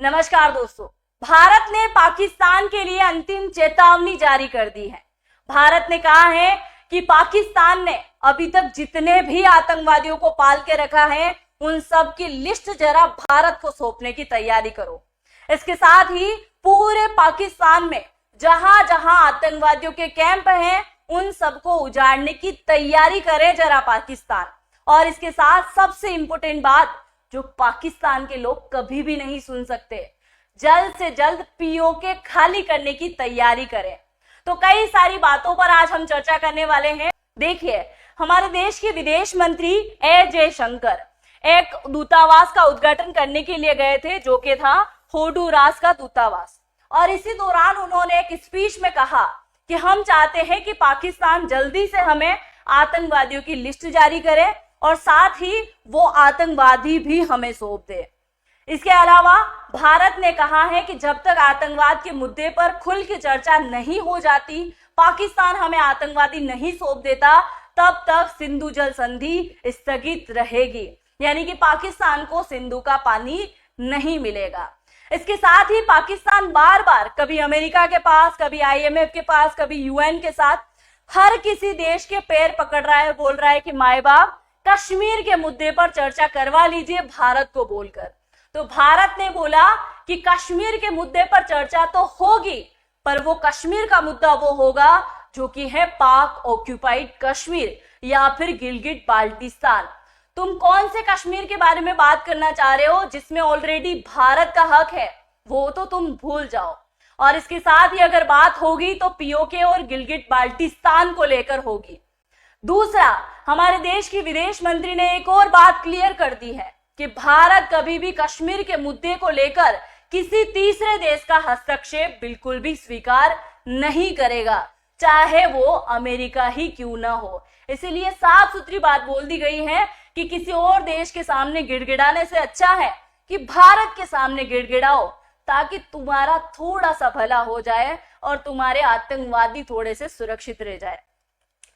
नमस्कार दोस्तों। भारत ने पाकिस्तान के लिए अंतिम चेतावनी जारी कर दी है। भारत ने कहा है कि पाकिस्तान ने अभी तक जितने भी आतंकवादियों को पाल के रखा है उन सब की लिस्ट जरा भारत को सौंपने की तैयारी करो। इसके साथ ही पूरे पाकिस्तान में जहां जहां आतंकवादियों के कैंप हैं उन सबको उजाड़ने की तैयारी करे जरा पाकिस्तान। और इसके साथ सबसे इंपॉर्टेंट बात जो पाकिस्तान के लोग कभी भी नहीं सुन सकते, जल्द से जल्द पीओके खाली करने की तैयारी करें। तो कई सारी बातों पर आज हम चर्चा करने वाले हैं। देखिए, हमारे देश के विदेश मंत्री एस जयशंकर एक दूतावास का उद्घाटन करने के लिए गए थे जो कि था होंडुरास का दूतावास। और इसी दौरान उन्होंने एक स्पीच में कहा कि हम चाहते हैं कि पाकिस्तान जल्दी से हमें आतंकवादियों की लिस्ट जारी करे और साथ ही वो आतंकवादी भी हमें सौंप दे। इसके अलावा भारत ने कहा है कि जब तक आतंकवाद के मुद्दे पर खुल के चर्चा नहीं हो जाती, पाकिस्तान हमें आतंकवादी नहीं सौंप देता, तब तक सिंधु जल संधि स्थगित रहेगी, यानी कि पाकिस्तान को सिंधु का पानी नहीं मिलेगा। इसके साथ ही पाकिस्तान बार बार कभी अमेरिका के पास, कभी IMF के पास, कभी UN के साथ हर किसी देश के पैर पकड़ रहा है, बोल रहा है कि माए बाप कश्मीर के मुद्दे पर चर्चा करवा लीजिए भारत को बोलकर। तो भारत ने बोला कि कश्मीर के मुद्दे पर चर्चा तो होगी, पर वो कश्मीर का मुद्दा वो होगा जो कि है पाक ऑक्यूपाइड कश्मीर या फिर गिलगिट बाल्टिस्तान। तुम कौन से कश्मीर के बारे में बात करना चाह रहे हो जिसमें ऑलरेडी भारत का हक है, वो तो तुम भूल जाओ। और इसके साथ ही अगर बात होगी तो पीओके और गिलगिट बाल्टिस्तान को लेकर होगी। दूसरा, हमारे देश की विदेश मंत्री ने एक और बात क्लियर कर दी है कि भारत कभी भी कश्मीर के मुद्दे को लेकर किसी तीसरे देश का हस्तक्षेप बिल्कुल भी स्वीकार नहीं करेगा, चाहे वो अमेरिका ही क्यों ना हो। इसीलिए साफ सुथरी बात बोल दी गई है कि किसी और देश के सामने गिड़गिड़ाने से अच्छा है कि भारत के सामने गिड़गिड़ाओ, ताकि तुम्हारा थोड़ा सा भला हो जाए और तुम्हारे आतंकवादी थोड़े से सुरक्षित रह जाए।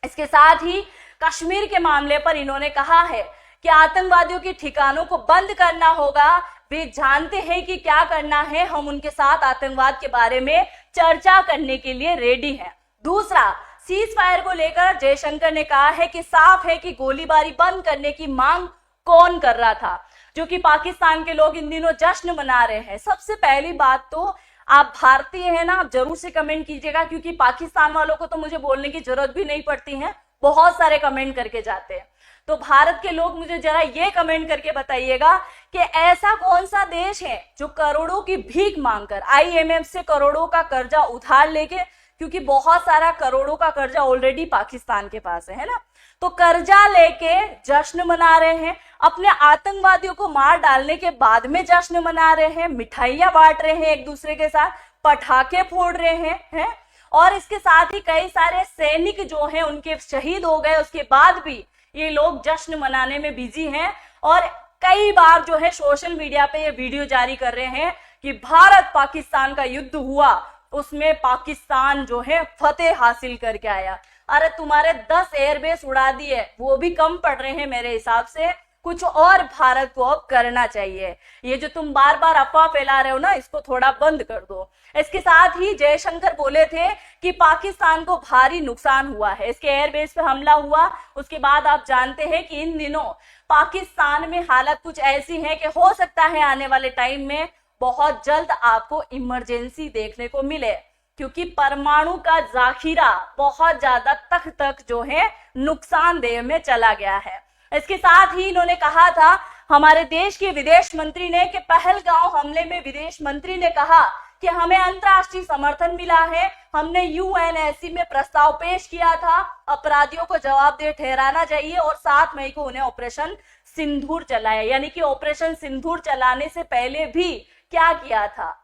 इसके साथ ही कश्मीर के मामले पर इन्होंने कहा है कि आतंकवादियों के ठिकानों को बंद करना होगा। वे जानते हैं कि क्या करना है, हम उनके साथ आतंकवाद के बारे में चर्चा करने के लिए रेडी हैं। दूसरा, सीज फायर को लेकर जयशंकर ने कहा है कि साफ है कि गोलीबारी बंद करने की मांग कौन कर रहा था, जो कि पाकिस्तान के लोग इन दिनों जश्न मना रहे हैं। सबसे पहली बात तो आप भारतीय हैं ना, आप जरूर से कमेंट कीजिएगा, क्योंकि पाकिस्तान वालों को तो मुझे बोलने की जरूरत भी नहीं पड़ती है, बहुत सारे कमेंट करके जाते हैं। तो भारत के लोग मुझे जरा ये कमेंट करके बताइएगा कि ऐसा कौन सा देश है जो करोड़ों की भीख मांगकर IMF से करोड़ों का कर्जा उधार लेके, क्योंकि बहुत सारा करोड़ों का कर्जा ऑलरेडी पाकिस्तान के पास है ना, तो कर्जा लेके जश्न मना रहे हैं, अपने आतंकवादियों को मार डालने के बाद में जश्न मना रहे हैं, मिठाइयां बांट रहे हैं एक दूसरे के साथ, पटाखे फोड़ रहे हैं और इसके साथ ही कई सारे सैनिक जो हैं उनके शहीद हो गए, उसके बाद भी ये लोग जश्न मनाने में बिजी हैं। और कई बार जो है सोशल मीडिया पे ये वीडियो जारी कर रहे हैं कि भारत पाकिस्तान का युद्ध हुआ, उसमें पाकिस्तान जो है फतेह हासिल करके आया। अरे तुम्हारे 10 एयरबेस उड़ा दिए, वो भी कम पड़ रहे हैं मेरे हिसाब से। कुछ और भारत को अब करना चाहिए। ये जो तुम बार बार अफवाह फैला रहे हो ना, इसको थोड़ा बंद कर दो। इसके साथ ही जयशंकर बोले थे कि पाकिस्तान को भारी नुकसान हुआ है, इसके एयरबेस पे हमला हुआ। उसके बाद आप जानते हैं कि इन दिनों पाकिस्तान में हालत कुछ ऐसी है कि हो सकता है आने वाले टाइम में बहुत जल्द आपको इमरजेंसी देखने को मिले, क्योंकि परमाणु का जाखिरा बहुत ज्यादा तक जो है नुकसानदेह में चला गया है। इसके साथ ही इन्होंने कहा था, हमारे देश के विदेश मंत्री ने, कि पहलगांव हमले में विदेश मंत्री ने कहा कि हमें अंतर्राष्ट्रीय समर्थन मिला है, हमने UNSC में प्रस्ताव पेश किया था, अपराधियों को जवाबदेह ठहराना चाहिए और 7 मई को उन्हें ऑपरेशन सिंदूर चलाया। यानी कि ऑपरेशन सिंदूर चलाने से पहले भी क्या किया था,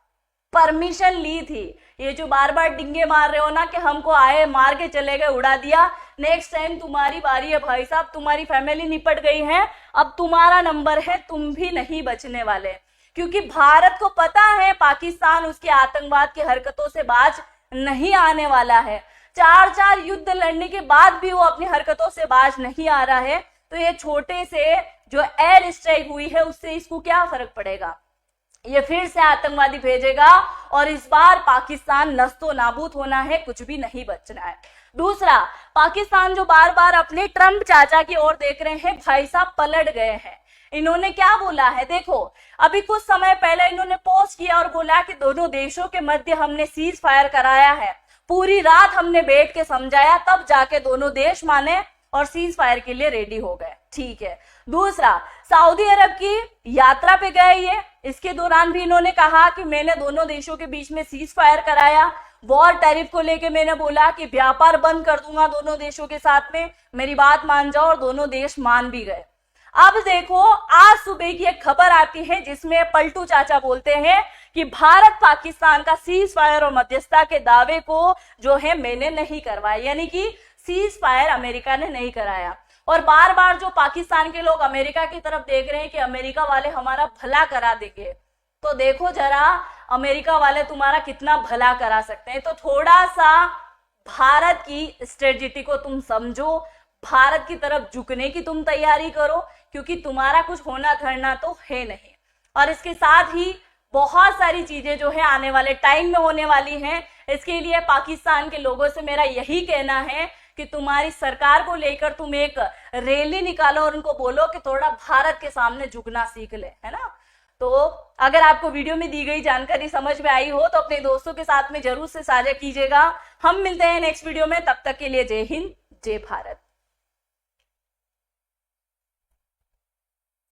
परमिशन ली थी। ये जो बार बार डिंगे मार रहे हो ना कि हमको आए मार के चले गए, उड़ा दिया, नेक्स्ट टाइम तुम्हारी बारी है भाई साहब, तुम्हारी फैमिली निपट गई है, अब तुम्हारा नंबर है, तुम भी नहीं बचने वाले। क्योंकि भारत को पता है पाकिस्तान उसके आतंकवाद की हरकतों से बाज नहीं आने वाला है। 4 युद्ध लड़ने के बाद भी वो अपनी हरकतों से बाज नहीं आ रहा है। तो ये छोटे से जो एयर स्ट्राइक हुई है उससे इसको क्या फर्क पड़ेगा। ये फिर से आतंकवादी भेजेगा और इस बार पाकिस्तान नस्तो नाबूद होना है, कुछ भी नहीं बचना है। दूसरा, पाकिस्तान जो बार बार अपने ट्रंप चाचा की ओर देख रहे हैं, भाई साहब पलट गए हैं। इन्होंने क्या बोला है, देखो अभी कुछ समय पहले इन्होंने पोस्ट किया और बोला कि दोनों देशों के मध्य हमने सीज फायर कराया है, पूरी रात हमने बैठ के समझाया, तब जाके दोनों देश माने और सीज फायर के लिए रेडी हो गए। ठीक है। दूसरा, सऊदी अरब की यात्रा पे गए ये, इसके दौरान भी इन्होंने कहा कि मैंने दोनों देशों के बीच में सीज फायर कराया, वॉर टैरिफ को लेके मैंने बोला कि व्यापार बंद कर दूंगा दोनों देशों के साथ में, मेरी बात मान जाओ, और दोनों देश मान भी गए। अब देखो आज सुबह की एक खबर आती है जिसमें पलटू चाचा बोलते हैं कि भारत पाकिस्तान का सीज फायर और मध्यस्थता के दावे को जो है मैंने नहीं करवाया, यानी कि सीज फायर अमेरिका ने नहीं कराया। और बार बार जो पाकिस्तान के लोग अमेरिका की तरफ देख रहे हैं कि अमेरिका वाले हमारा भला करा देंगे, तो देखो जरा अमेरिका वाले तुम्हारा कितना भला करा सकते हैं। तो थोड़ा सा भारत की स्ट्रेटजी को तुम समझो, भारत की तरफ झुकने की तुम तैयारी करो, क्योंकि तुम्हारा कुछ होना धरना तो है नहीं। और इसके साथ ही बहुत सारी चीजें जो है आने वाले टाइम में होने वाली हैं। इसके लिए पाकिस्तान के लोगों से मेरा यही कहना है कि तुम्हारी सरकार को लेकर तुम एक रैली निकालो और उनको बोलो कि थोड़ा भारत के सामने झुकना सीख ले, है ना। तो अगर आपको वीडियो में दी गई जानकारी समझ में आई हो तो अपने दोस्तों के साथ में जरूर से साझा कीजिएगा। हम मिलते हैं नेक्स्ट वीडियो में, तब तक के लिए जय हिंद, जय भारत।